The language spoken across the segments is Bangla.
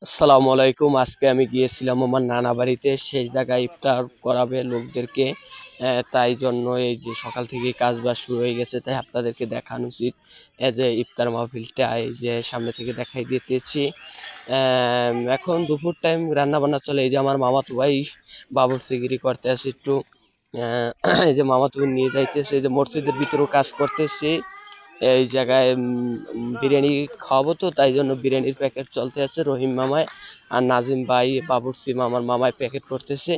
আসসালামু আলাইকুম। আজকে আমি গিয়েছিলাম আমার নানা বাড়িতে, সেই জায়গায় ইফতার করাবে লোকদেরকে। তাই জন্য এই যে সকাল থেকে কাজ বাজ শুরু হয়ে গেছে, তাই আপনাদেরকে দেখানো উচিত। এই যে ইফতার মাহফিলটা এই যে সামনে থেকে দেখাই দিতেছি। এখন দুপুর টাইম রান্না বান্না চলে। এই যে আমার মামাতো ভাই বাবুর্চিগিরি করতে আছে একটু। এই যে মামাতো ভাই নিয়ে যাইতেছে, এই যে মসজিদের ভিতরেও কাজ করতেছি। এই জায়গায় বিরিয়ানি খাওয়াবো, তো তাই জন্য বিরিয়ানির প্যাকেট চলতে আছে। রহিম মামায় আর নাজিম ভাই বাবুর্চি মামার মামায় প্যাকেট করতেছে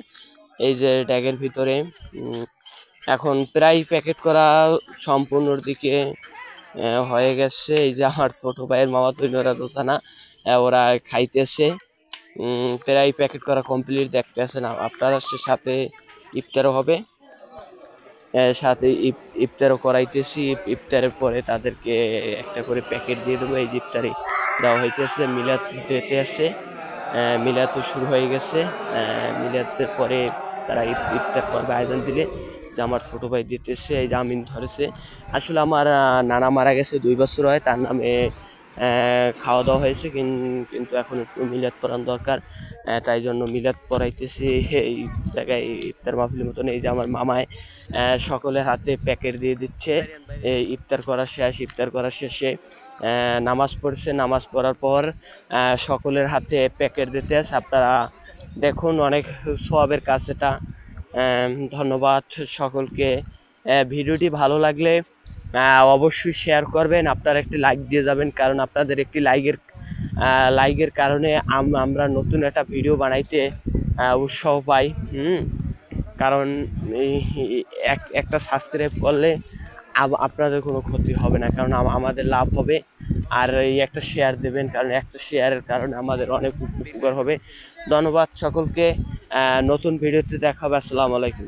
এই যে ড্যাগের ভিতরে। এখন প্রায় প্যাকেট করা সম্পূর্ণর দিকে হয়ে গেছে। এই যে আমার ছোট ভাইয়ের মামা তৈনরা দোকানা, ওরা খাইতেছে। প্রায় প্যাকেট করা কমপ্লিট, দেখতেছেন আপনারা। সাথে ইফতারও হবে, সাথে ইফতারও করাইতেছি। ইফতারের পরে তাদেরকে একটা করে প্যাকেট দিয়ে দেবো। এই যে ইফতারি দেওয়া হইতেছে, মিলাদ দিতে আসছে। মিলাদও শুরু হয়ে গেছে। মিলাদের পরে তারা ইফতার করবে আয়োজন দিলে। যে আমার ছোটো ভাই দিতেছে, এই যে আমিন ধরেছে। আসলে আমার নানা মারা গেছে 2 বছর হয়, তার নামে খাওয়া দাওয়া হয়েছে, কিন্তু এখন একটু মিলাদ পড়ান দরকার। তাই জন্য মিলাদ পড়াইতেছি এই জায়গায় ইফতার মাহফিলের মতন। এই যে আমার মামায় সকলের হাতে প্যাকেট দিয়ে দিচ্ছে। ইফতার করা শেষ। ইফতার করা শেষে নামাজ পড়ছে। নামাজ পড়ার পর সকলের হাতে প্যাকেট দিতে আছে। আপনারা দেখুন, অনেক সওয়াবের কাজ এটা। ধন্যবাদ সকলকে। ভিডিওটি ভালো লাগলে অবশ্যই শেয়ার করবেন। আপনারা একটি লাইক দিয়ে যাবেন, কারণ আপনাদের একটি লাইকের কারণে আমরা নতুন একটা ভিডিও বানাইতে উৎসাহ পাই। কারণ একটা সাবস্ক্রাইব করলে আপনাদের কোনো ক্ষতি হবে না, কারণ আমাদের লাভ হবে। আর এই একটা শেয়ার দেবেন, কারণ একটা শেয়ারের কারণে আমাদের অনেক উপকার হবে। ধন্যবাদ সকলকে। নতুন ভিডিওতে দেখা হবে। আসসালামু আলাইকুম।